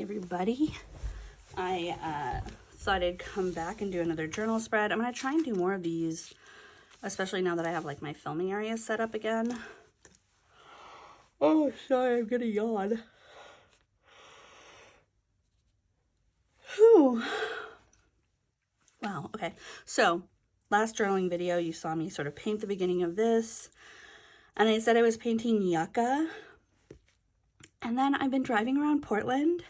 everybody. I thought I'd come back and do another journal spread. I'm going to try and do more of these, especially now that I have like my filming area set up again. Oh, sorry, I'm gonna yawn. Whew. Wow, okay. So, last journaling video, you saw me sort of paint the beginning of this. And I said I was painting yucca. And then I've been driving around Portland,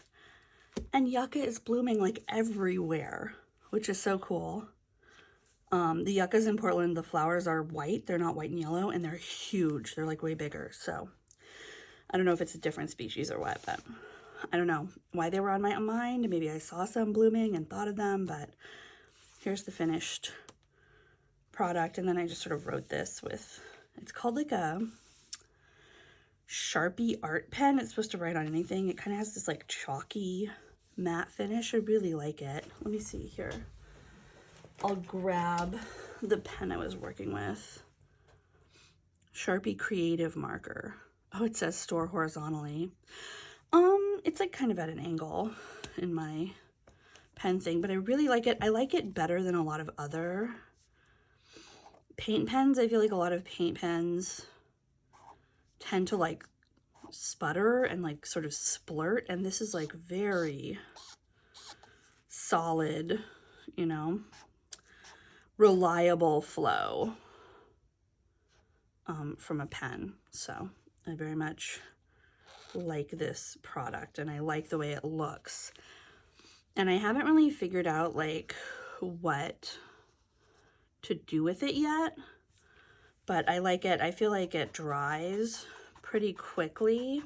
and yucca is blooming like everywhere, which is so cool. The yuccas in Portland, the flowers are white. They're not white and yellow, and they're huge. They're like way bigger. So I don't know if it's a different species or what, but I don't know why they were on my mind. Maybe I saw some blooming and thought of them, but here's the finished product. And then I just sort of wrote this with, it's called like a Sharpie art pen. It's supposed to write on anything. It kind of has this like chalky matte finish. I really like it. Let me see here. I'll grab the pen I was working with. Sharpie Creative Marker. Oh, it says store horizontally. It's like kind of at an angle in my pen thing, but I really like it. I like it better than a lot of other paint pens. I feel like a lot of paint pens tend to like sputter and like sort of splurt, and this is like very solid, you know, reliable flow from a pen. So I very much like this product, and I like the way it looks. And I haven't really figured out like what to do with it yet, but I like it. I feel like it dries pretty quickly.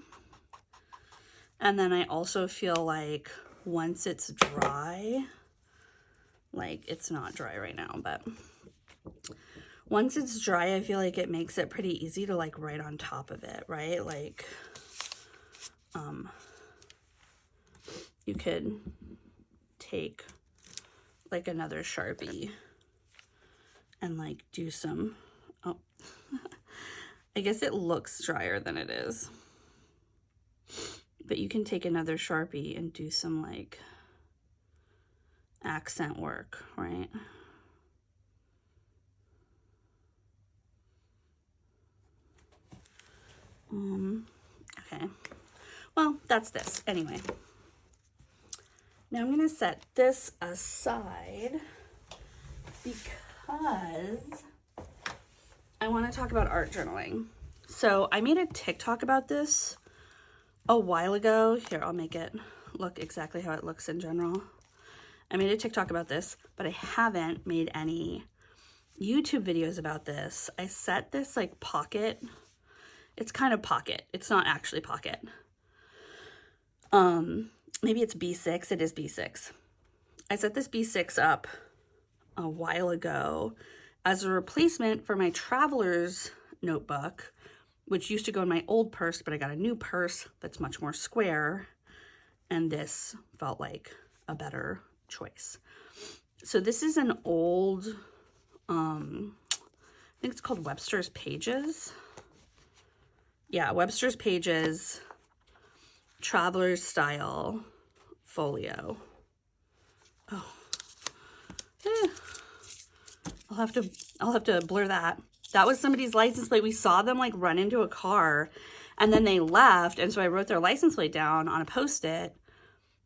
And then I also feel like once it's dry, like it's not dry right now, but once it's dry, I feel like it makes it pretty easy to like write on top of it, right? Like, you could take like another Sharpie and like do some, oh, I guess it looks drier than it is, but you can take another Sharpie and do some like accent work, right? Okay, well, that's this. Anyway, now I'm gonna set this aside because I want to talk about art journaling. So I made a TikTok about this a while ago. Here, I'll make it look exactly how it looks in general. I made a TikTok about this, but I haven't made any YouTube videos about this. I set this like pocket. It's kind of pocket. It's not actually pocket. Maybe it's B6. It is B6. I set this B6 up a while ago as a replacement for my traveler's notebook, which used to go in my old purse, but I got a new purse that's much more square, and this felt like a better choice. So this is an old, I think it's called Webster's Pages. Yeah, Webster's Pages, traveler's style folio. Oh, I'll have to blur that. That was somebody's license plate. We saw them like run into a car and then they left. And so I wrote their license plate down on a Post-it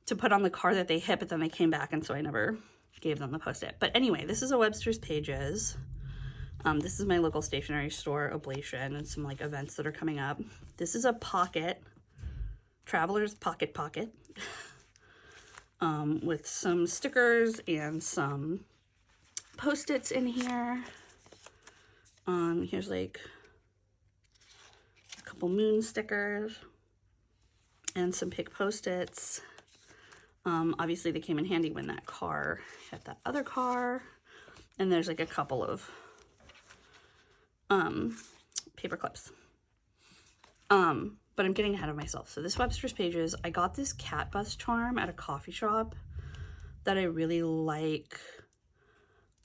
to put on the car that they hit, but then they came back. And so I never gave them the Post-it. But anyway, this is a Webster's Pages. This is my local stationery store, Oblation, and some like events that are coming up. This is a pocket, traveler's pocket, with some stickers and some Post-its in here. Here's like a couple moon stickers and some pig Post-its. Obviously they came in handy when that car hit that other car. And there's like a couple of paper clips. But I'm getting ahead of myself. So this Webster's Pages, I got this cat bus charm at a coffee shop that I really like,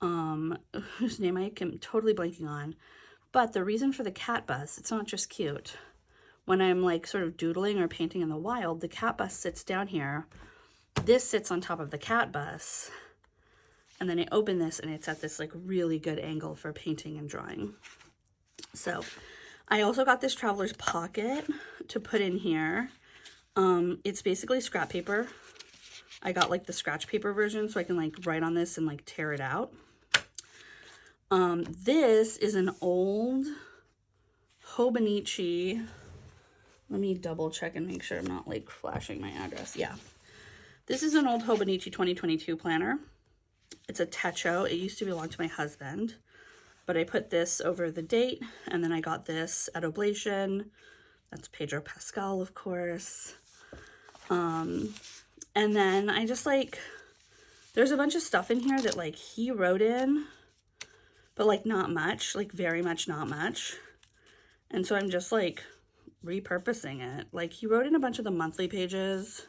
whose name I am totally blanking on. But the reason for the cat bus, it's not just cute. When I'm like sort of doodling or painting in the wild, the cat bus sits down here this sits on top of the cat bus. And then I open this and it's at this like really good angle for painting and drawing. So I also got this traveler's pocket to put in here. It's basically scrap paper. I got like the scratch paper version so I can like write on this and like tear it out. This is an old Hobonichi. Let me double check and make sure I'm not like flashing my address. Yeah. This is an old Hobonichi 2022 planner. It's a Techo. It used to belong to my husband, but I put this over the date, and then I got this at Oblation. That's Pedro Pascal, of course. And then I just like, there's a bunch of stuff in here that like he wrote in, but like not much, like very much not much. And so I'm just like repurposing it. Like he wrote in a bunch of the monthly pages,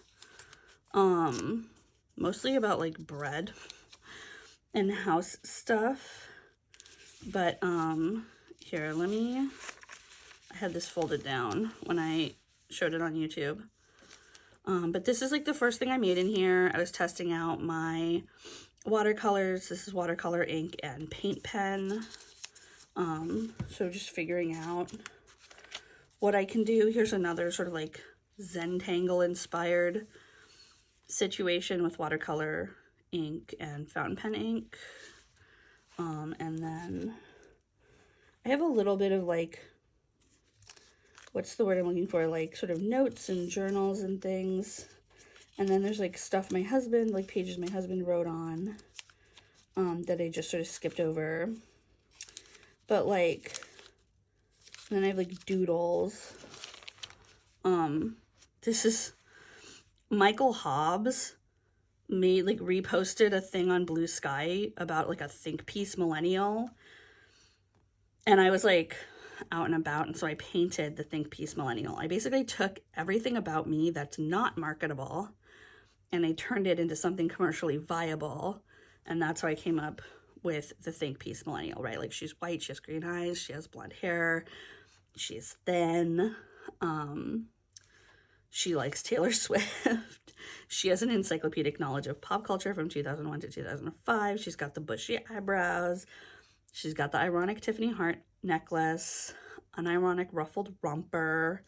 mostly about like bread and house stuff. But here, I had this folded down when I showed it on YouTube. But this is like the first thing I made in here. I was testing out my watercolors. This is watercolor ink and paint pen. So just figuring out what I can do. Here's another sort of like Zentangle inspired situation with watercolor ink and fountain pen ink. And then I have a little bit of like, what's the word I'm looking for? Like sort of notes and journals and things. And then there's like stuff my husband, like pages my husband wrote on, that I just sort of skipped over. But like, then I have like doodles. This is Michael Hobbs reposted a thing on Blue Sky about like a think piece millennial. And I was like out and about, and so I painted the think piece millennial. I basically took everything about me that's not marketable and I turned it into something commercially viable. And that's how I came up with the think piece millennial, right? Like she's white, she has green eyes, she has blonde hair, she's thin, she likes Taylor Swift. She has an encyclopedic knowledge of pop culture from 2001 to 2005. She's got the bushy eyebrows. She's got the ironic Tiffany heart necklace, an ironic ruffled romper,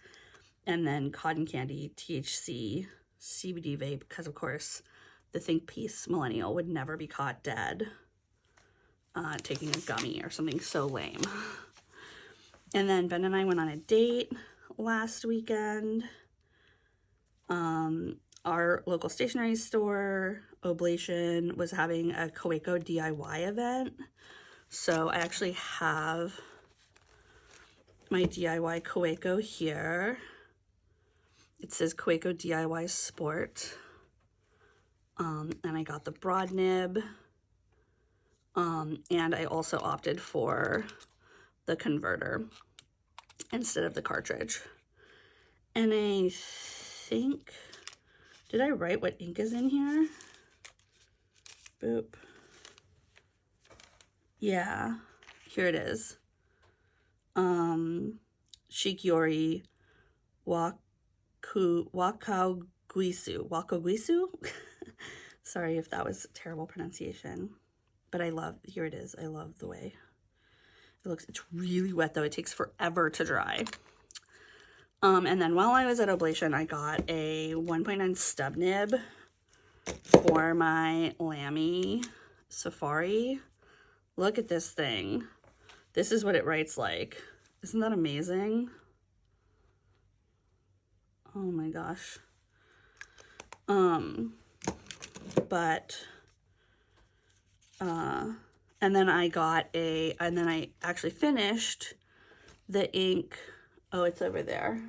and then cotton candy, THC, CBD vape, because of course the think piece millennial would never be caught dead taking a gummy or something so lame. And then Ben and I went on a date last weekend. Our local stationery store, Oblation, was having a Coeco DIY event. So I actually have my DIY Coeco here. It says Coeco DIY Sport. And I got the broad nib. And I also opted for the converter instead of the cartridge. And I think, did I write what ink is in here? Boop. Yeah, here it is. Shikiori Wakaguisu. Sorry if that was terrible pronunciation, but here it is. I love the way it looks. It's really wet though. It takes forever to dry. And then while I was at Oblation, I got a 1.9 stub nib for my Lamy Safari. Look at this thing. This is what it writes like. Isn't that amazing? Oh my gosh. And then I actually finished the ink. Oh, it's over there.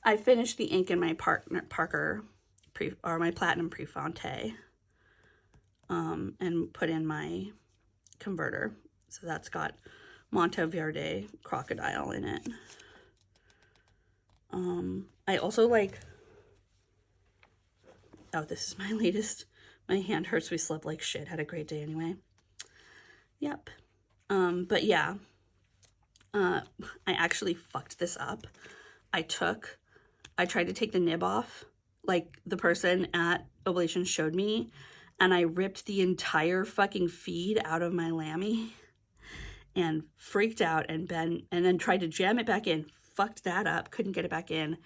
I finished the ink in my Parker my Platinum Prefonte, and put in my converter. So that's got Monteverde Crocodile in it. I also like, oh, this is my latest. My hand hurts. We slept like shit. Had a great day anyway. Yep. But yeah, I actually fucked this up. I tried to take the nib off like the person at Oblation showed me, and I ripped the entire fucking feed out of my Lamy and freaked out, and then tried to jam it back in, fucked that up, couldn't get it back in.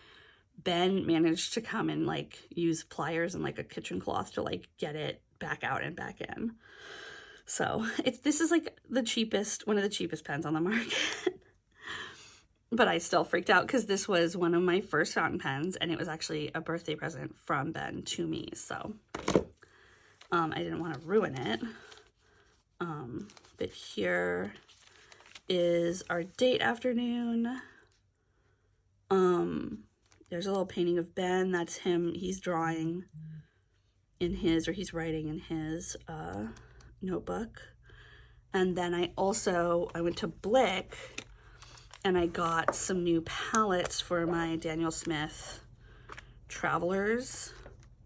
Ben managed to come and like use pliers and like a kitchen cloth to like get it back out and back in. So this is like one of the cheapest pens on the market. But I still freaked out because this was one of my first fountain pens, and it was actually a birthday present from Ben to me. So I didn't want to ruin it. But here is our date afternoon. There's a little painting of Ben. That's him. He's drawing in his, or he's writing in his notebook. And then I went to Blick, and I got some new palettes for my Daniel Smith Travelers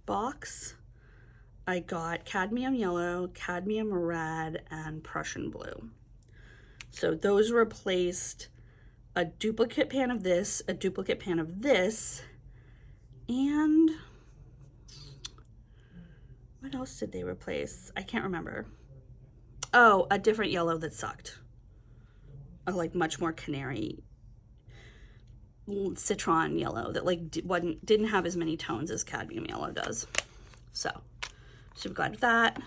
box. I got cadmium yellow, cadmium red, and Prussian blue. So those replaced a duplicate pan of this, a duplicate pan of this, and what else did they replace? I can't remember. Oh, a different yellow that sucked. A like much more canary citron yellow that like didn't have as many tones as cadmium yellow does. So super glad with that.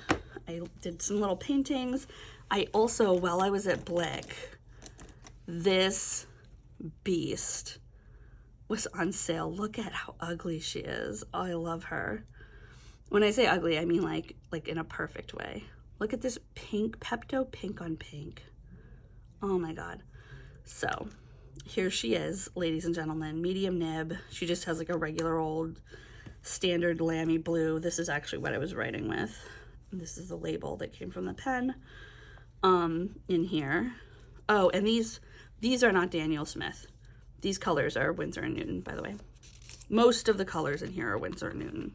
I did some little paintings. I also, while I was at Blick, this beast was on sale. Look at how ugly she is. Oh, I love her. When I say ugly, I mean like in a perfect way. Look at this pink, Pepto pink on pink. Oh my God. So here she is, ladies and gentlemen, medium nib. She just has like a regular old standard Lamy blue. This is actually what I was writing with. This is the label that came from the pen in here. Oh, and these are not Daniel Smith. These colors are Winsor & Newton, by the way. Most of the colors in here are Winsor & Newton.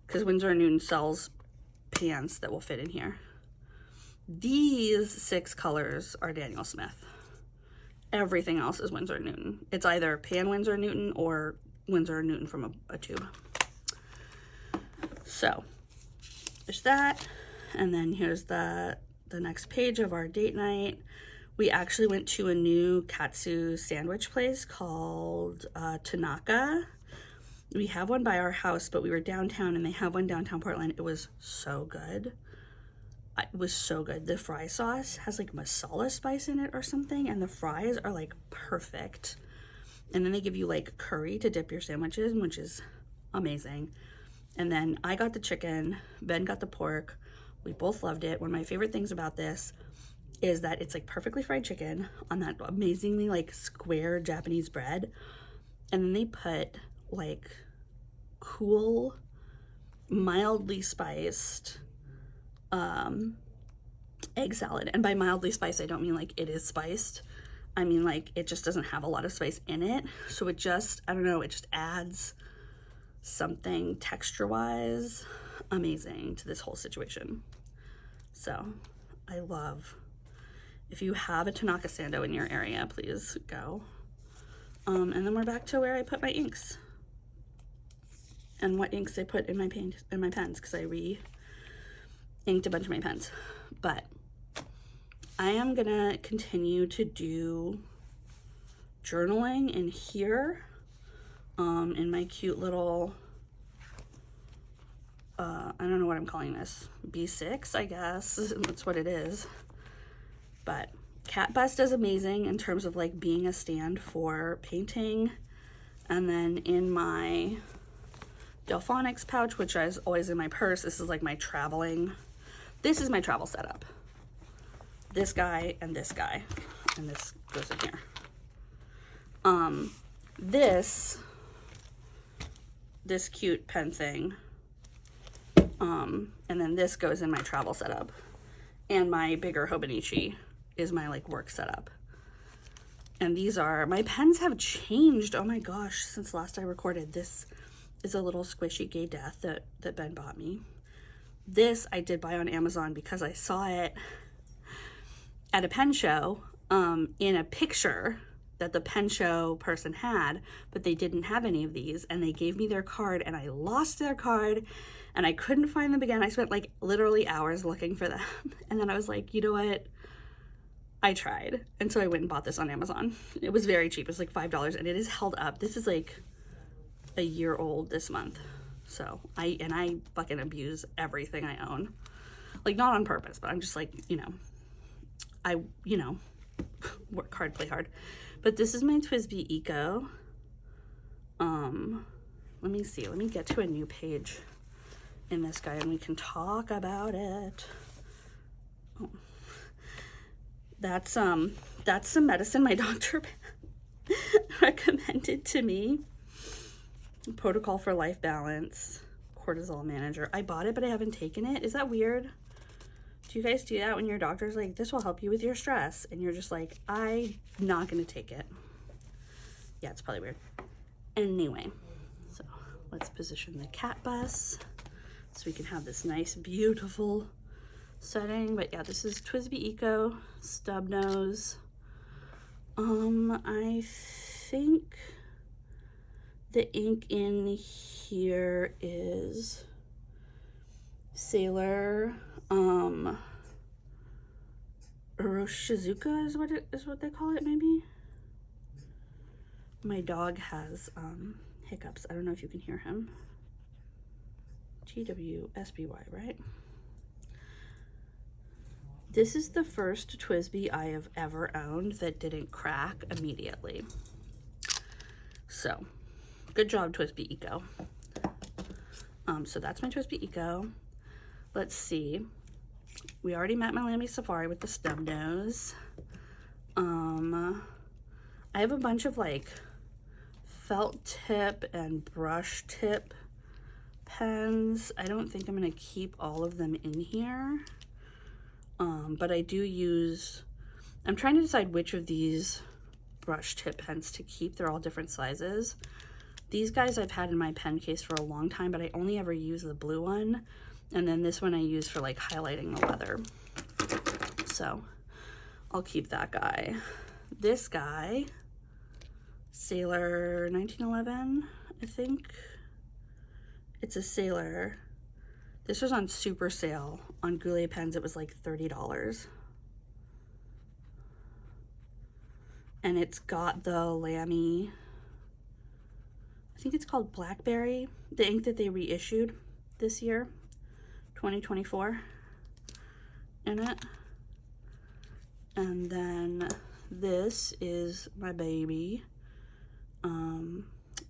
Because Winsor & Newton sells pants that will fit in here. These 6 colors are Daniel Smith. Everything else is Winsor & Newton. It's either pan Winsor & Newton or Winsor & Newton from a tube. So there's that. And then here's the next page of our date night. We actually went to a new katsu sandwich place called Tanaka. We have one by our house, but we were downtown, and they have one downtown Portland. It was so good. It was so good. The fry sauce has like masala spice in it or something, and the fries are like perfect. And then they give you like curry to dip your sandwiches in, which is amazing. And then I got the chicken, Ben got the pork. We both loved it. One of my favorite things about this is that it's like perfectly fried chicken on that amazingly like square Japanese bread. And then they put like cool, mildly spiced egg salad. And by mildly spiced, I don't mean like it is spiced. I mean like it just doesn't have a lot of spice in it. So it just, I don't know, it just adds something texture-wise amazing to this whole situation. So I love, if you have a Tanaka Sando in your area, please go. And then we're back to where I put my inks and what inks I put in my pens, because I re-inked a bunch of my pens. But I am gonna continue to do journaling in here, in my cute little, I don't know what I'm calling this, B6, I guess, that's what it is. But Cat Bust is amazing in terms of like being a stand for painting. And then in my Delphonics pouch, which is always in my purse, this is like my traveling, this is my travel setup. This guy, and this goes in here. This cute pen thing, and then this goes in my travel setup, and my bigger Hobonichi is my like work setup. And these are, my pens have changed, oh my gosh, since last I recorded. This is a little squishy Gay Death that Ben bought me. This I did buy on Amazon because I saw it at a pen show in a picture that the pen show person had, but they didn't have any of these, and they gave me their card, and I lost their card, and I couldn't find them again. I spent like literally hours looking for them, and then I was like, you know what? I tried, and so I went and bought this on Amazon. It was very cheap. It was like $5, and it is held up. This is like a year old this month, so I fucking abuse everything I own, like not on purpose, but I'm just like, I work hard, play hard. But this is my TWSBI Eco. Let me see. Let me get to a new page in this guy, and we can talk about it. Oh. That's some medicine my doctor recommended to me. Protocol for Life Balance, Cortisol Manager. I bought it, but I haven't taken it. Is that weird? Do you guys do that when your doctor's like, this will help you with your stress, and you're just like, I'm not gonna take it? Yeah, it's probably weird. Anyway, so let's position the cat bus so we can have this nice, beautiful setting. But yeah, this is TWSBI Eco stub nose. I think the ink in here is Sailor Uroshizuka is what they call it, maybe. My dog has hiccups. I don't know if you can hear him. TWSBY, right? This is the first TWSBI I have ever owned that didn't crack immediately. So, good job, TWSBI Eco. So that's my TWSBI Eco. Let's see. We already met my Lamy Safari with the stub nose. I have a bunch of like felt tip and brush tip pens. I don't think I'm gonna keep all of them in here. But I do use, I'm trying to decide which of these brush tip pens to keep. They're all different sizes. These guys I've had in my pen case for a long time, but I only ever use the blue one. And then this one I use for like highlighting the leather. So I'll keep that guy. This guy, Sailor 1911, I think. It's a Sailor. This was on super sale on Goulet pens. It was like $30. And it's got the Lamy, I think it's called Blackberry, the ink that they reissued this year, 2024, in it. And then this is my baby,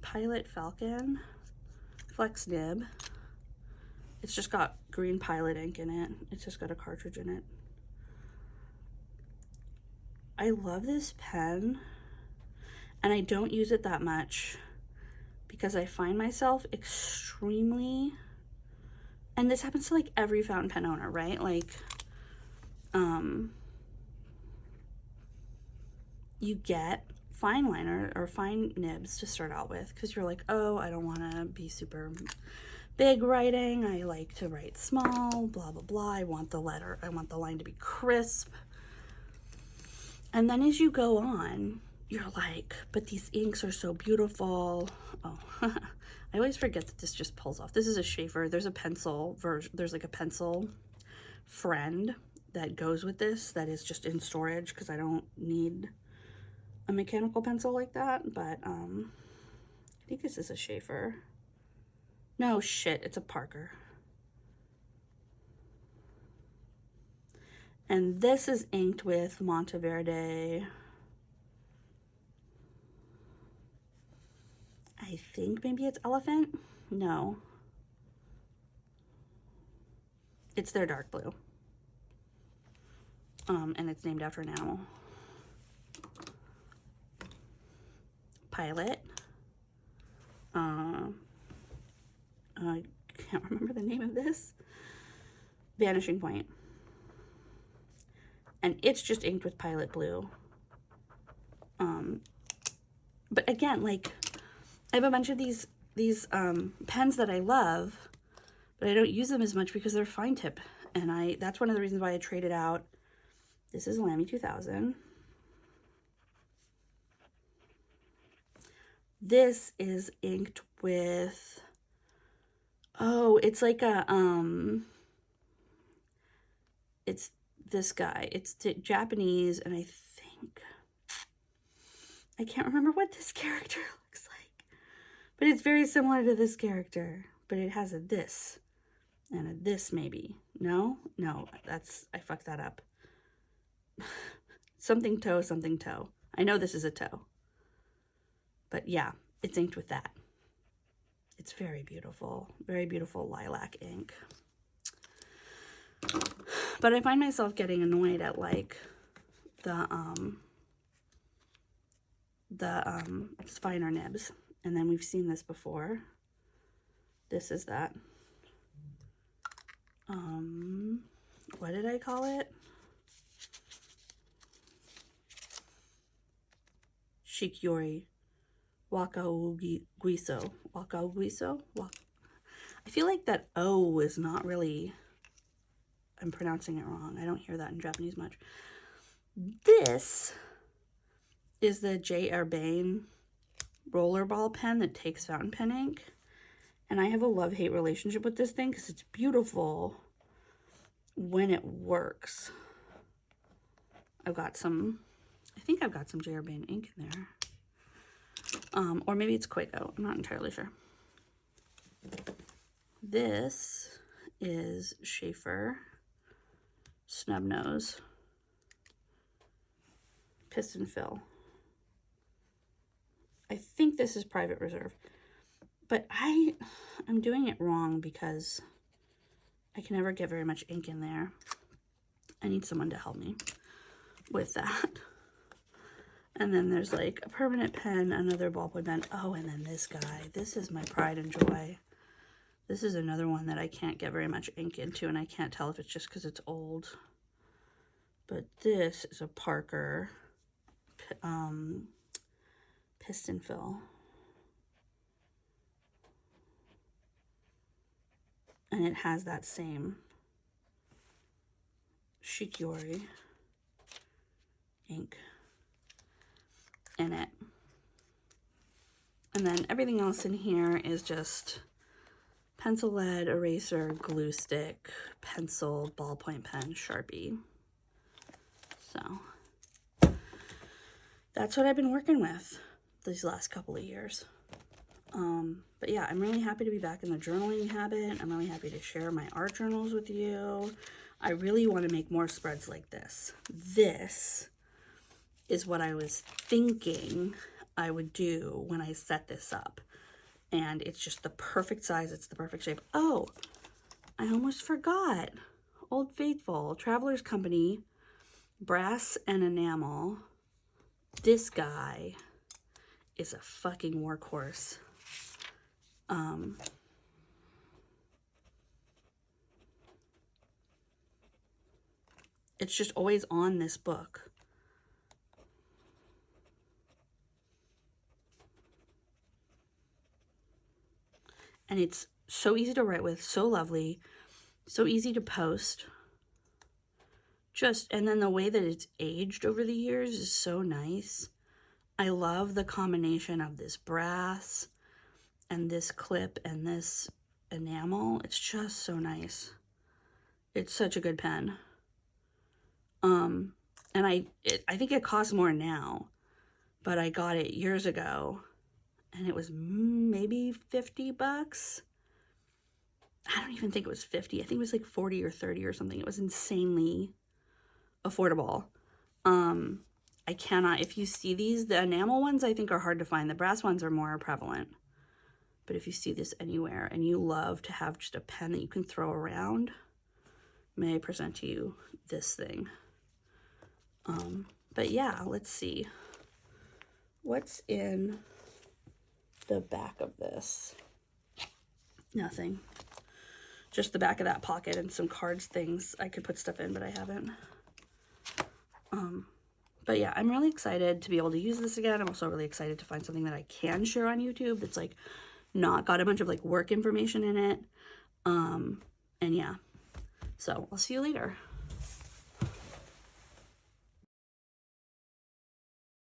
Pilot Falcon Flex Nib. It's just got green Pilot ink in it. It's just got a cartridge in it. I love this pen, and I don't use it that much because I find myself extremely, and this happens to like every fountain pen owner, right? Like, you get fine liner or fine nibs to start out with because you're like, oh, I don't want to be super big writing. I like to write small, blah, blah, blah. I want the line to be crisp. And then as you go on, you're like, but these inks are so beautiful. Oh, I always forget that this just pulls off. This is a Schaefer. There's a pencil version. There's like a pencil friend that goes with this that is just in storage because I don't need a mechanical pencil like that. But I think this is a Schaefer. No, shit, it's a Parker. And this is inked with Monteverde. I think maybe it's Elephant. No. It's their dark blue. And it's named after an animal. Pilot. I can't remember the name of this. Vanishing Point. And it's just inked with Pilot Blue. But again, like, I have a bunch of these pens that I love, but I don't use them as much because they're fine tip. And that's one of the reasons why I traded out. This is Lamy 2000. This is inked with, oh, it's like a, it's this guy. It's Japanese, and I can't remember what this character looks like. But it's very similar to this character. But it has a this. And a this, maybe. No? No, I fucked that up. Something toe, something toe. I know this is a toe. But yeah, it's inked with that. It's very beautiful lilac ink. But I find myself getting annoyed at like the finer nibs. And then we've seen this before. This is that. What did I call it? Shikiori. Wakauguiso. Wakauguiso? I feel like that O is not really, I'm pronouncing it wrong. I don't hear that in Japanese much. This is the J. Herbane rollerball pen that takes fountain pen ink. And I have a love-hate relationship with this thing because it's beautiful when it works. I think I've got some J. Herbane ink in there. Or maybe it's Quaco. I'm not entirely sure. This is Schaefer Snub Nose Piston Fill. I think this is Private Reserve. But I'm doing it wrong because I can never get very much ink in there. I need someone to help me with that. And then there's like a permanent pen, another ballpoint pen. Oh, and then this guy. This is my pride and joy. This is another one that I can't get very much ink into, and I can't tell if it's just because it's old. But this is a Parker Piston Fill. And it has that same Shikiori ink in it. And then everything else in here is just pencil lead, eraser, glue stick, pencil, ballpoint pen, Sharpie. So that's what I've been working with these last couple of years. But yeah, I'm really happy to be back in the journaling habit. I'm really happy to share my art journals with you. I really want to make more spreads like this. This is what I was thinking I would do when I set this up. And it's just the perfect size. It's the perfect shape. Oh, I almost forgot. Old Faithful, Traveler's Company, brass and enamel. This guy is a fucking workhorse. It's just always on this book. And it's so easy to write with, so lovely, so easy to post. And then the way that it's aged over the years is so nice. I love the combination of this brass and this clip and this enamel. It's just so nice. It's such a good pen. And I think it costs more now, but I got it years ago and it was maybe $50. I don't even think it was 50. I think it was like 40 or 30 or something. It was insanely affordable. I cannot, if you see these, the enamel ones I think are hard to find. The brass ones are more prevalent. But if you see this anywhere and you love to have just a pen that you can throw around, may I present to you this thing. But yeah, let's see. What's in the back of this? Nothing. Just the back of that pocket and some cards things. I could put stuff in, but I haven't. But yeah, I'm really excited to be able to use this again. I'm also really excited to find something that I can share on YouTube that's like not got a bunch of like work information in it. And yeah, so I'll see you later.